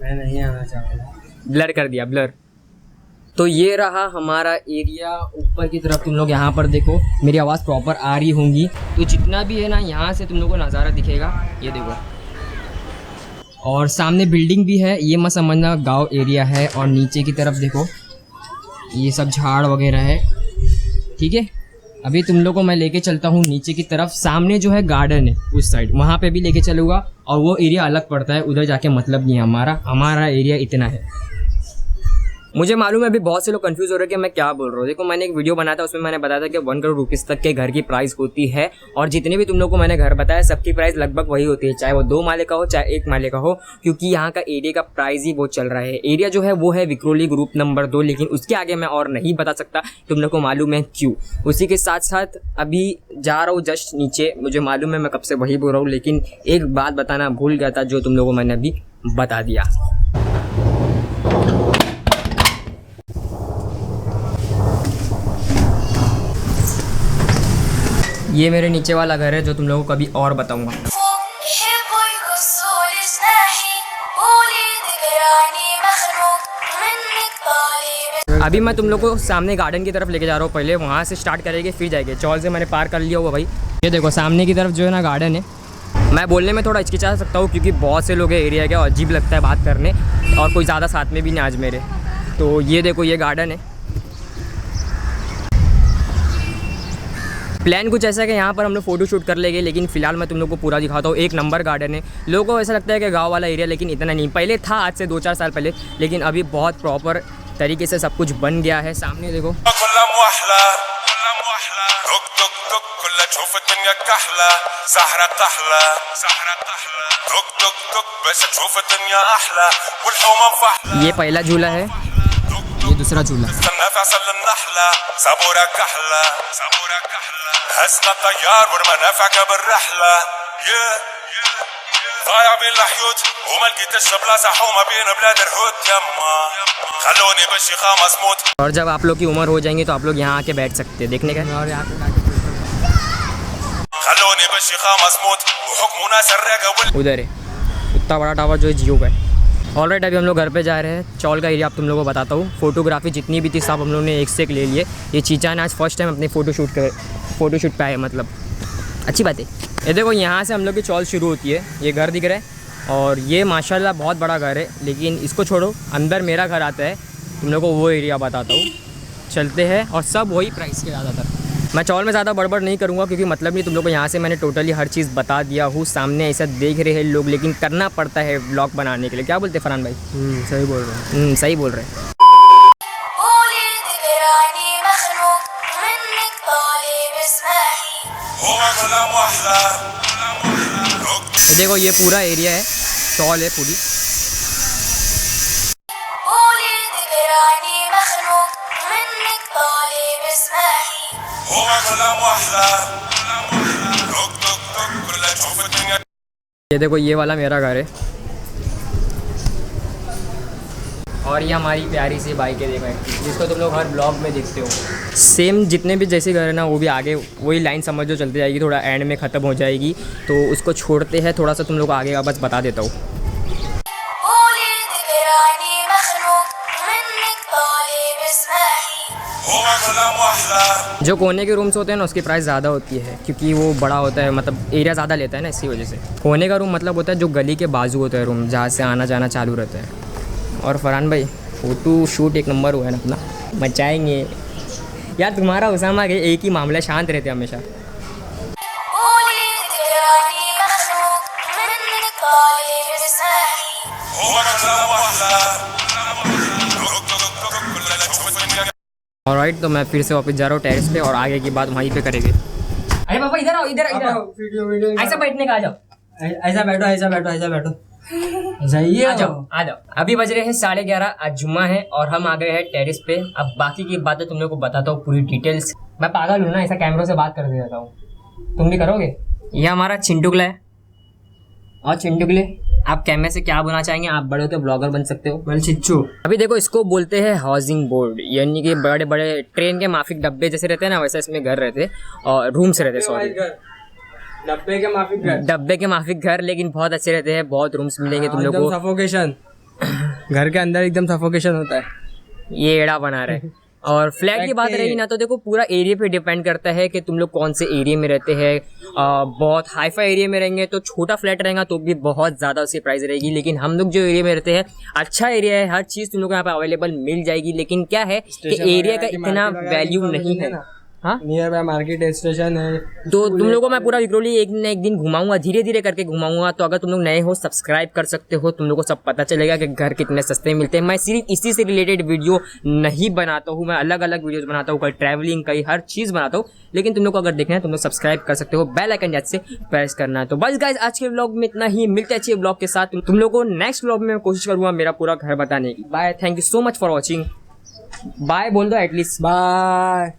मैं नहीं आना चाहूँगा। ब्लर कर दिया, ब्लर। तो ये रहा हमारा एरिया ऊपर की तरफ। तुम लोग यहाँ पर देखो, मेरी आवाज़ प्रॉपर आ रही होंगी। तो जितना भी है ना, यहाँ से तुम लोग को नज़ारा दिखेगा, ये देखो। और सामने बिल्डिंग भी है, ये मत समझना गांव एरिया है। और नीचे की तरफ देखो, ये सब झाड़ वगैरह है। ठीक है, अभी तुम लोग को मैं लेके चलता हूँ नीचे की तरफ। सामने जो है गार्डन है उस साइड, वहाँ पे भी लेके चलूँगा। और वो एरिया अलग पड़ता है, उधर जाके मतलब नहीं है हमारा एरिया इतना है। मुझे मालूम है अभी बहुत से लोग कंफ्यूज हो रहे हैं कि मैं क्या बोल रहा हूँ। देखो, मैंने एक वीडियो बनाया था, उसमें मैंने बताया था कि 1 करोड़ रुपीज़ तक के घर की प्राइस होती है। और जितने भी तुम लोग को मैंने घर बताया, सबकी प्राइस लगभग वही होती है, चाहे वो 2 माले का हो चाहे 1 माले का हो, क्योंकि यहाँ का एरिया का प्राइस ही वो चल रहा है। एरिया जो है वो है विक्रोली ग्रुप नंबर 2, लेकिन उसके आगे मैं और नहीं बता सकता। तुम लोग को मालूम है क्यों। उसी के साथ साथ अभी जा रहा हूँ जस्ट नीचे। मुझे मालूम है मैं कब से वही बोल रहा हूँ, लेकिन एक बात बताना भूल गया था, जो तुम लोगों को मैंने अभी बता दिया। ये मेरे नीचे वाला घर है, जो तुम लोगों को कभी और बताऊंगा। अभी मैं तुम लोग को सामने गार्डन की तरफ लेके जा रहा हूँ। पहले वहाँ से स्टार्ट करेंगे, फिर जाएंगे। चौल से मैंने पार कर लिया हुआ भाई। ये देखो सामने की तरफ जो है ना गार्डन है। मैं बोलने में थोड़ा हिचकिचा सकता हूँ, क्योंकि बहुत से लोग एरिया का अजीब लगता है बात करने, और कोई ज़्यादा साथ में भी नहीं आज मेरे। तो ये देखो, ये गार्डन है। प्लान कुछ ऐसा है कि यहाँ पर हम लोग फोटो शूट कर लेंगे, लेकिन फिलहाल मैं तुम लोग को पूरा दिखाता हूँ। 1 नंबर गार्डन है। लोगों को ऐसा लगता है कि गांव वाला एरिया, लेकिन इतना नहीं। पहले था, आज से 2-4 साल पहले, लेकिन अभी बहुत प्रॉपर तरीके से सब कुछ बन गया है। सामने देखो, ये पहला झूला है, ये दूसरा झूला। और जब आप लोग की उम्र हो जाएंगी तो आप लोग यहाँ आके बैठ सकते हैं, देखने का। और यहाँ उधर है उतना बड़ा टावर जो है जियो का है। ऑलराइट, अभी हम लोग घर पे जा रहे हैं। चौल का एरिया आप तुम लोगों को बताता हूँ। फोटोग्राफी जितनी भी थी सब हम लोगों ने एक से एक ले लिए। ये चीचा ने आज फर्स्ट टाइम अपने फ़ोटोशूट पे आए, मतलब अच्छी बात है। ये देखो, यहाँ से हम लोग की चौल शुरू होती है। ये घर दिख रहा है, और ये माशाल्लाह बहुत बड़ा घर है। लेकिन इसको छोड़ो, अंदर मेरा घर आता है। तुम लोग को वो एरिया बताता हूँ, चलते हैं। और सब वही प्राइस के ज़्यादातर। मैं चौल में ज़्यादा बड़बड़ नहीं करूँगा, क्योंकि मतलब नहीं। तुम लोग को यहाँ से मैंने टोटली हर चीज़ बता दिया हूँ। सामने ऐसा देख रहे हैं लोग, लेकिन करना पड़ता है ब्लॉग बनाने के लिए। क्या बोलते फरहान भाई? सही बोल रहे हैं। सही बोल रहे हैं। देखो, ये पूरा एरिया है, चौल है पूरी। ये देखो, ये वाला मेरा घर है। और ये हमारी प्यारी सी बाइक है, देखो, जिसको तुम लोग हर ब्लॉग में देखते हो। सेम जितने भी जैसे घर है ना, वो भी आगे वही लाइन समझ जो चलती जाएगी, थोड़ा एंड में ख़त्म हो जाएगी। तो उसको छोड़ते हैं थोड़ा सा, तुम लोग को आगे का बस बता देता हूँ। जो कोने के रूम्स होते हैं ना उसकी प्राइस ज़्यादा होती है क्योंकि वो बड़ा होता है, मतलब एरिया ज़्यादा लेता है ना, इसी वजह से। कोने का रूम मतलब होता है जो गली के बाजू होता है रूम, जहाँ से आना जाना चालू रहता है। और फरहान भाई फ़ोटो शूट एक नंबर हुआ है ना अपना, मचाएंगे यार। तुम्हारा उसामा के एक ही मामला, शांत रहते हमेशा। ऑलराइट, तो मैं फिर से वापस जा रहा हूँ टेरेस पे और आगे की बात वहीं पे करेंगे। अरे पापा इधर आओ, इधर इधर ऐसा बैठने का, आ जाओ, ऐसा बैठो, ऐसा बैठो, ऐसा बैठो, जाइए, आ जाओ आ जाओ। अभी बज रहे हैं 11:30, आज जुम्मा है और हम आ गए हैं टेरेस पे। अब बाकी की बातें तुम लोग को बताता हूँ पूरी डिटेल्स। मैं पागल हूँ ना, ऐसा कैमरों से बात कर देता हूँ, तुम भी करोगे। ये हमारा चिंटुगला है। और चिंटुगले, आप कैमरे से क्या बनना चाहेंगे? आप बड़े होते ब्लॉगर बन सकते हो। मैं चिच्चू। अभी देखो, इसको बोलते हैं हाउसिंग बोर्ड, यानी कि बड़े बड़े ट्रेन के माफिक डब्बे जैसे रहते हैं ना, वैसे इसमें घर रहते और रूम्स रहते, सॉरी डब्बे के माफिक घर, डब्बे के माफिक घर, लेकिन बहुत अच्छे रहते हैं, बहुत रूम्स मिलेंगे तुम लोग को। सफोकेशन, घर के अंदर एकदम सफोकेशन होता है। ये एड़ा बना रहे। और फ्लैट की बात रही ना, तो देखो पूरा एरिया पे डिपेंड करता है कि तुम लोग कौन से एरिया में रहते हैं। बहुत हाईफाई एरिया में रहेंगे तो छोटा फ्लैट रहेगा तो भी बहुत ज़्यादा उसकी प्राइस रहेगी, लेकिन हम लोग जो एरिया में रहते हैं अच्छा एरिया है, हर चीज़ तुम लोग को यहाँ पे अवेलेबल मिल जाएगी। लेकिन क्या है कि एरिया का इतना वैल्यू नहीं है। हाँ, नियर बाय मार्केट स्टेशन है। तो तुम लोगों को मैं पूरा विक्रोली एक न एक दिन घुमाऊंगा, धीरे धीरे करके घुमाऊंगा। तो अगर तुम लोग नए हो, सब्सक्राइब कर सकते हो, तुम लोग को सब पता चलेगा कि घर कितने सस्ते मिलते हैं। मैं सिर्फ इसी से रिलेटेड वीडियो नहीं बनाता हूँ, मैं अलग अलग वीडियोस बनाता हूँ, कई ट्रैवलिंग, कई हर चीज़ बनाता हूँ। लेकिन तुम लोग को अगर देखना है तुम लोग सब्सक्राइब कर सकते हो, बेल आइकन जैसे प्रेस करना है। तो बस गाइस, आज के व्लॉग में इतना ही, मिलते हैं अच्छे व्लॉग के साथ। तुम लोग को नेक्स्ट व्लॉग में मैं कोशिश करूँगा मेरा पूरा घर बताने की। Bye, thank you so much for watching. Bye बोल दो एटलीस्ट। बाय।